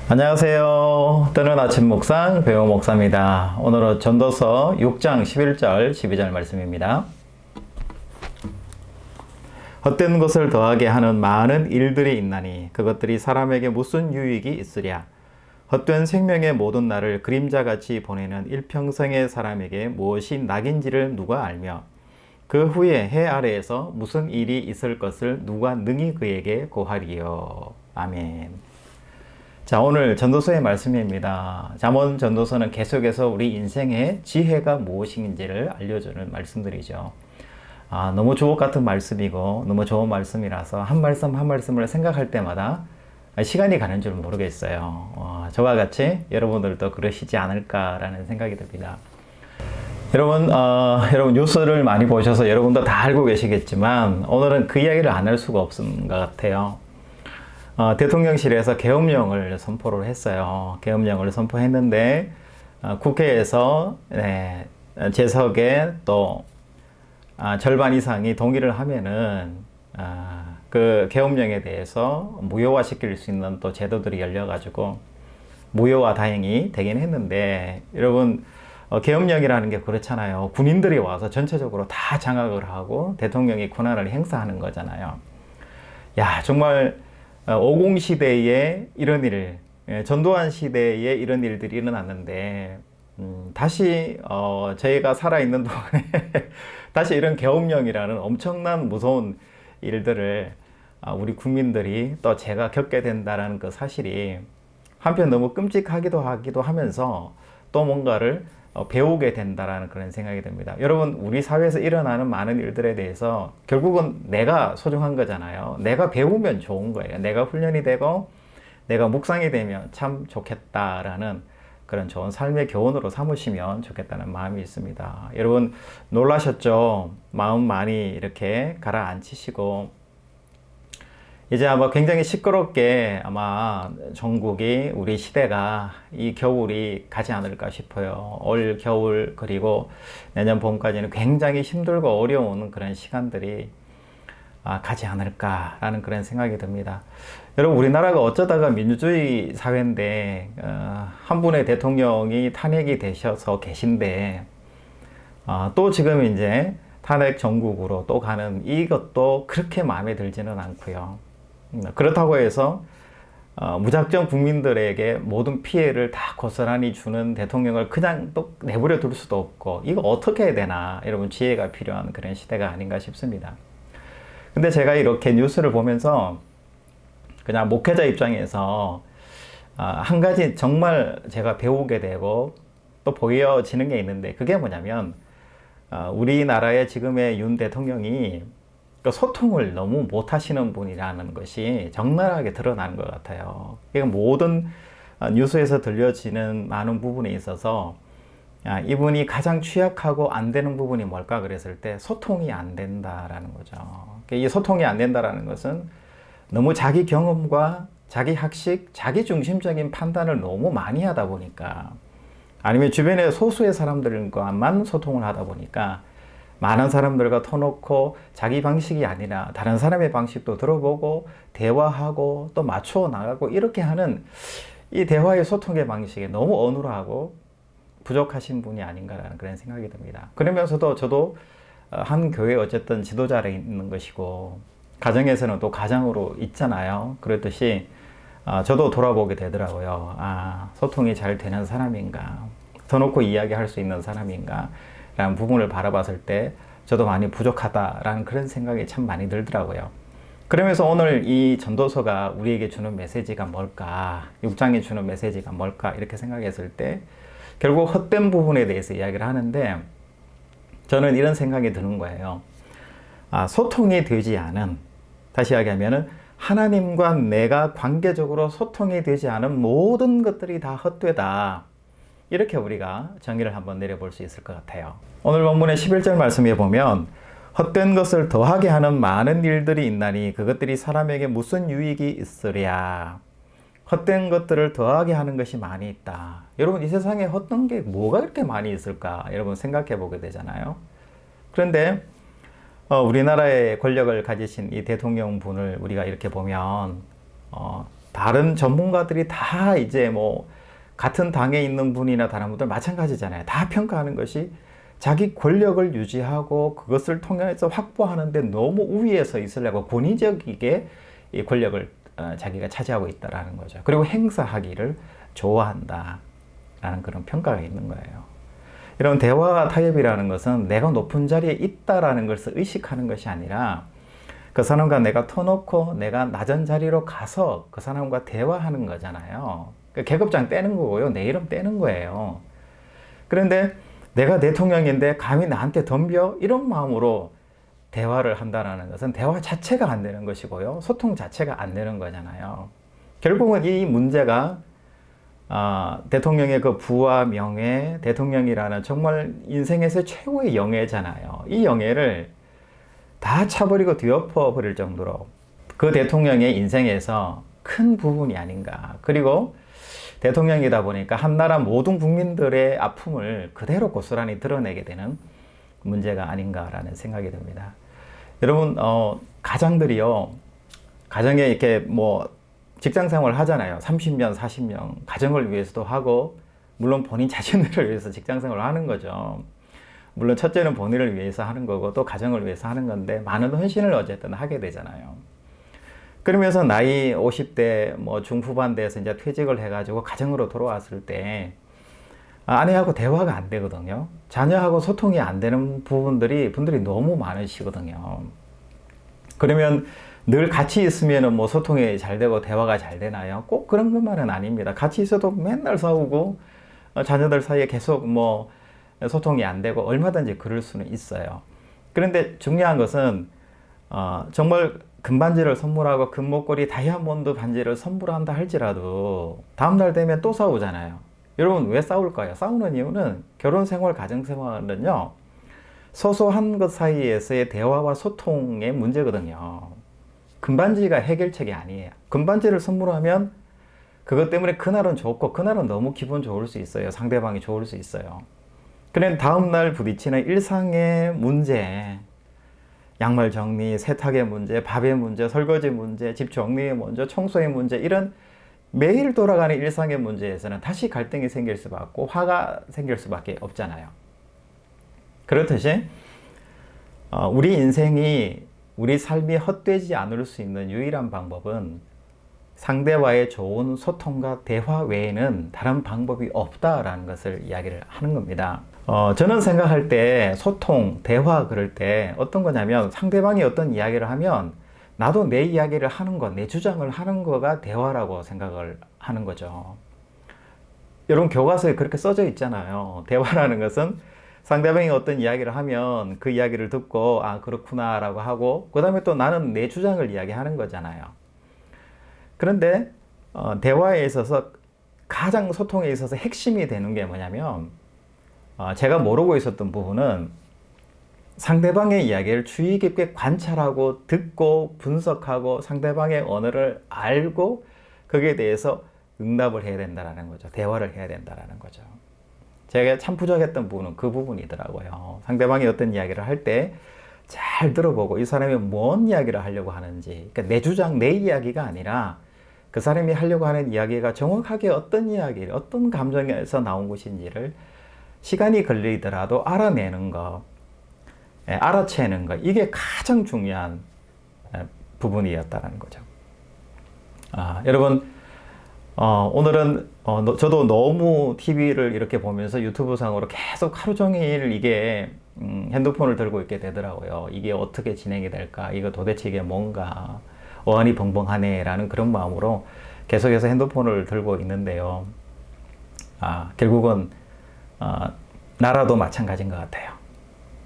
안녕하세요. 뜨는 아침 묵상 배우 목사입니다. 오늘은 전도서 6장 11절 12절 말씀입니다. 헛된 것을 더하게 하는 많은 일들이 있나니 그것들이 사람에게 무슨 유익이 있으랴. 헛된 생명의 모든 날을 그림자같이 보내는 일평생의 사람에게 무엇이 낙인지를 누가 알며 그 후에 해 아래에서 무슨 일이 있을 것을 누가 능히 그에게 고하리요. 아멘. 자, 오늘 전도서의 말씀입니다. 잠언 전도서는 계속해서 우리 인생의 지혜가 무엇인지를 알려주는 말씀들이죠. 너무 주옥 같은 말씀이고 너무 좋은 말씀이라서 한 말씀 한 말씀을 생각할 때마다 시간이 가는 줄 모르겠어요. 저와 같이 여러분들도 그러시지 않을까라는 생각이 듭니다. 여러분 뉴스를 많이 보셔서 여러분도 다 알고 계시겠지만 오늘은 그 이야기를 안 할 수가 없는 것 같아요. 대통령실에서 계엄령을 선포를 했어요. 계엄령을 선포했는데 국회에서 재석의 또 절반 이상이 동의를 하면은 그 계엄령에 대해서 무효화시킬 수 있는 또 제도들이 열려가지고 무효화 다행히 되긴 했는데, 여러분 계엄령이라는 게 그렇잖아요. 군인들이 와서 전체적으로 다 장악을 하고 대통령이 권한을 행사하는 거잖아요. 야, 정말 50 시대에 이런 일, 전두환 시대에 이런 일들이 일어났는데 다시 저희가 살아있는 동안에 다시 이런 계엄령이라는 엄청난 무서운 일들을 우리 국민들이 또 제가 겪게 된다는 그 사실이 한편 너무 끔찍하기도 하면서 또 뭔가를 배우게 된다라는 그런 생각이 듭니다. 여러분, 우리 사회에서 일어나는 많은 일들에 대해서 결국은 내가 소중한 거잖아요. 내가 배우면 좋은 거예요. 내가 훈련이 되고 내가 묵상이 되면 참 좋겠다라는 그런 좋은 삶의 교훈으로 삼으시면 좋겠다는 마음이 있습니다. 여러분 놀라셨죠? 마음 많이 이렇게 가라앉히시고 이제 아마 굉장히 시끄럽게 아마 전국이, 우리 시대가 이 겨울이 가지 않을까 싶어요. 올 겨울 그리고 내년 봄까지는 굉장히 힘들고 어려운 그런 시간들이 가지 않을까라는 그런 생각이 듭니다. 여러분, 우리나라가 어쩌다가 민주주의 사회인데 한 분의 대통령이 탄핵이 되셔서 계신데 또 지금 이제 탄핵 정국으로 또 가는 이것도 그렇게 마음에 들지는 않고요. 그렇다고 해서 무작정 국민들에게 모든 피해를 다 고스란히 주는 대통령을 그냥 또 내버려 둘 수도 없고, 이거 어떻게 해야 되나, 여러분 지혜가 필요한 그런 시대가 아닌가 싶습니다. 근데 제가 이렇게 뉴스를 보면서 그냥 목회자 입장에서 한 가지 정말 제가 배우게 되고 또 보여지는 게 있는데, 그게 뭐냐면 우리나라의 지금의 윤 대통령이 소통을 너무 못하시는 분이라는 것이 적나라하게 드러나는 것 같아요. 모든 뉴스에서 들려지는 많은 부분에 있어서 이분이 가장 취약하고 안 되는 부분이 뭘까 그랬을 때 소통이 안 된다라는 거죠. 이 소통이 안 된다라는 것은 너무 자기 경험과 자기 학식, 자기 중심적인 판단을 너무 많이 하다 보니까, 아니면 주변의 소수의 사람들과만 소통을 하다 보니까 많은 사람들과 터놓고 자기 방식이 아니라 다른 사람의 방식도 들어보고 대화하고 또 맞춰 나가고 이렇게 하는 이 대화의 소통의 방식에 너무 어눌하고 부족하신 분이 아닌가라는 그런 생각이 듭니다. 그러면서도 저도 한 교회 어쨌든 지도자로 있는 것이고 가정에서는 또 가장으로 있잖아요. 그렇듯이 저도 돌아보게 되더라고요. 소통이 잘 되는 사람인가, 터놓고 이야기할 수 있는 사람인가 라는 부분을 바라봤을 때 저도 많이 부족하다라는 그런 생각이 참 많이 들더라고요. 그러면서 오늘 이 전도서가 우리에게 주는 메시지가 뭘까, 6장이 주는 메시지가 뭘까 이렇게 생각했을 때 결국 헛된 부분에 대해서 이야기를 하는데, 저는 이런 생각이 드는 거예요. 소통이 되지 않은, 다시 이야기하면 하나님과 내가 관계적으로 소통이 되지 않은 모든 것들이 다 헛되다, 이렇게 우리가 정의를 한번 내려볼 수 있을 것 같아요. 오늘 본문의 11절 말씀에 보면 헛된 것을 더하게 하는 많은 일들이 있나니 그것들이 사람에게 무슨 유익이 있으랴. 헛된 것들을 더하게 하는 것이 많이 있다. 여러분, 이 세상에 헛된 게 뭐가 그렇게 많이 있을까? 여러분 생각해 보게 되잖아요. 그런데 우리나라의 권력을 가지신 이 대통령 분을 우리가 이렇게 보면 다른 전문가들이 다 이제 뭐 같은 당에 있는 분이나 다른 분들 마찬가지잖아요. 다 평가하는 것이 자기 권력을 유지하고 그것을 통해서 확보하는데 너무 우위에 서 있으려고 권위적이게 이 권력을 자기가 차지하고 있다라는 거죠. 그리고 행사하기를 좋아한다라는 그런 평가가 있는 거예요. 이런 대화 타협이라는 것은 내가 높은 자리에 있다라는 것을 의식하는 것이 아니라 그 사람과 내가 터놓고 내가 낮은 자리로 가서 그 사람과 대화하는 거잖아요. 계급장 떼는 거고요. 내 이름 떼는 거예요. 그런데 내가 대통령인데 감히 나한테 덤벼? 이런 마음으로 대화를 한다는 것은 대화 자체가 안 되는 것이고요. 소통 자체가 안 되는 거잖아요. 결국은 이 문제가 대통령의 그 부와 명예, 대통령이라는 정말 인생에서 최고의 영예잖아요. 이 영예를 다 차버리고 뒤엎어 버릴 정도로 그 대통령의 인생에서 큰 부분이 아닌가. 그리고 대통령이다 보니까 한 나라 모든 국민들의 아픔을 그대로 고스란히 드러내게 되는 문제가 아닌가라는 생각이 듭니다. 여러분, 가장들이요, 가정에 이렇게 뭐 직장 생활을 하잖아요. 30년, 40년 가정을 위해서도 하고, 물론 본인 자신을 위해서 직장 생활을 하는 거죠. 물론 첫째는 본인을 위해서 하는 거고 또 가정을 위해서 하는 건데 많은 헌신을 어쨌든 하게 되잖아요. 그러면서 나이 50대 뭐 중후반 돼서 이제 퇴직을 해가지고 가정으로 돌아왔을 때 아내하고 대화가 안 되거든요. 자녀하고 소통이 안 되는 분들이 너무 많으시거든요. 그러면 늘 같이 있으면 뭐 소통이 잘 되고 대화가 잘 되나요? 꼭 그런 것만은 아닙니다. 같이 있어도 맨날 싸우고 자녀들 사이에 계속 뭐 소통이 안 되고 얼마든지 그럴 수는 있어요. 그런데 중요한 것은 정말 금반지를 선물하고 금목걸이 다이아몬드 반지를 선물한다 할지라도 다음날 되면 또 싸우잖아요. 여러분, 왜 싸울까요? 싸우는 이유는 결혼생활, 가정생활은요, 소소한 것 사이에서의 대화와 소통의 문제거든요. 금반지가 해결책이 아니에요. 금반지를 선물하면 그것 때문에 그날은 좋고 그날은 너무 기분 좋을 수 있어요. 상대방이 좋을 수 있어요. 그런데 다음날 부딪히는 일상의 문제, 양말 정리, 세탁의 문제, 밥의 문제, 설거지 문제, 집 정리의 문제, 청소의 문제, 이런 매일 돌아가는 일상의 문제에서는 다시 갈등이 생길 수밖에 없고 화가 생길 수밖에 없잖아요. 그렇듯이 우리 인생이, 우리 삶이 헛되지 않을 수 있는 유일한 방법은 상대와의 좋은 소통과 대화 외에는 다른 방법이 없다라는 것을 이야기를 하는 겁니다. 저는 생각할 때 소통, 대화 그럴 때 어떤 거냐면 상대방이 어떤 이야기를 하면 나도 내 이야기를 하는 것, 내 주장을 하는 거가 대화라고 생각을 하는 거죠. 여러분, 교과서에 그렇게 써져 있잖아요. 대화라는 것은 상대방이 어떤 이야기를 하면 그 이야기를 듣고 아, 그렇구나 라고 하고 그 다음에 또 나는 내 주장을 이야기하는 거잖아요. 그런데 대화에 있어서 가장 소통에 있어서 핵심이 되는 게 뭐냐면 제가 모르고 있었던 부분은 상대방의 이야기를 주의 깊게 관찰하고 듣고 분석하고 상대방의 언어를 알고 거기에 대해서 응답을 해야 된다는 거죠. 대화를 해야 된다는 거죠. 제가 참 부족했던 부분은 그 부분이더라고요. 상대방이 어떤 이야기를 할 때 잘 들어보고 이 사람이 뭔 이야기를 하려고 하는지, 그러니까 내 주장, 내 이야기가 아니라 그 사람이 하려고 하는 이야기가 정확하게 어떤 이야기, 어떤 감정에서 나온 것인지를 시간이 걸리더라도 알아내는 거, 알아채는 거, 이게 가장 중요한 부분이었다는 거죠. 여러분, 오늘은 저도 너무 TV를 이렇게 보면서 유튜브 상으로 계속 하루 종일 이게 핸드폰을 들고 있게 되더라고요. 이게 어떻게 진행이 될까? 이거 도대체 이게 뭔가? 어안이 벙벙하네 라는 그런 마음으로 계속해서 핸드폰을 들고 있는데요. 결국은 나라도 마찬가지인 것 같아요.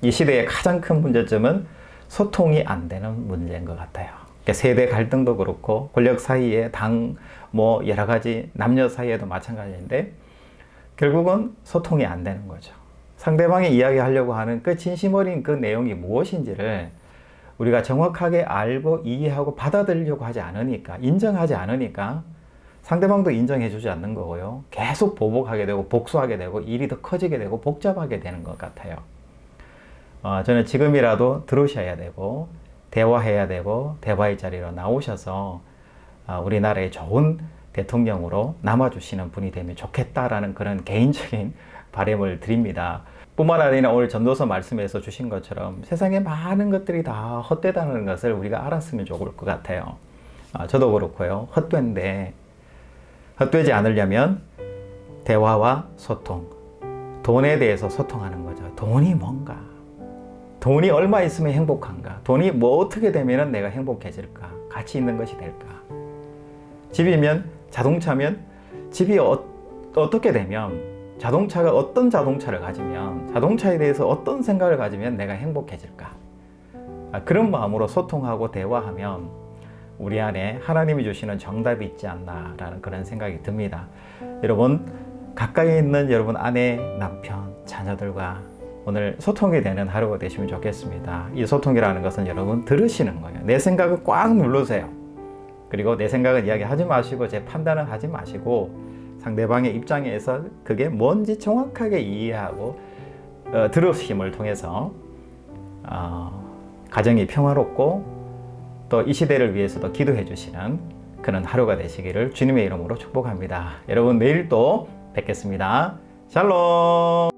이 시대의 가장 큰 문제점은 소통이 안 되는 문제인 것 같아요. 그러니까 세대 갈등도 그렇고 권력 사이에 당 뭐 여러 가지 남녀 사이에도 마찬가지인데 결국은 소통이 안 되는 거죠. 상대방이 이야기하려고 하는 그 진심 어린 그 내용이 무엇인지를 우리가 정확하게 알고 이해하고 받아들이려고 하지 않으니까, 인정하지 않으니까 상대방도 인정해주지 않는 거고요. 계속 보복하게 되고 복수하게 되고 일이 더 커지게 되고 복잡하게 되는 것 같아요. 저는 지금이라도 들으셔야 되고 대화해야 되고 대화의 자리로 나오셔서 우리나라의 좋은 대통령으로 남아주시는 분이 되면 좋겠다라는 그런 개인적인 바람을 드립니다. 뿐만 아니라 오늘 전도서 말씀에서 주신 것처럼 세상에 많은 것들이 다 헛되다는 것을 우리가 알았으면 좋을 것 같아요. 저도 그렇고요. 헛된데 헛되지 않으려면 대화와 소통, 돈에 대해서 소통하는 거죠. 돈이 뭔가? 돈이 얼마 있으면 행복한가? 돈이 뭐 어떻게 되면 내가 행복해질까? 가치 있는 것이 될까? 집이면, 자동차면, 집이 어떻게 되면, 자동차가 어떤 자동차를 가지면, 자동차에 대해서 어떤 생각을 가지면 내가 행복해질까? 그런 마음으로 소통하고 대화하면 우리 안에 하나님이 주시는 정답이 있지 않나라는 그런 생각이 듭니다. 여러분, 가까이 있는 여러분 아내, 남편, 자녀들과 오늘 소통이 되는 하루가 되시면 좋겠습니다. 이 소통이라는 것은 여러분 들으시는 거예요. 내 생각을 꽉 누르세요. 그리고 내 생각을 이야기하지 마시고 제 판단을 하지 마시고 상대방의 입장에서 그게 뭔지 정확하게 이해하고 들으심을 통해서 가정이 평화롭고 또 이 시대를 위해서도 기도해 주시는 그런 하루가 되시기를 주님의 이름으로 축복합니다. 여러분 내일 또 뵙겠습니다. 샬롬.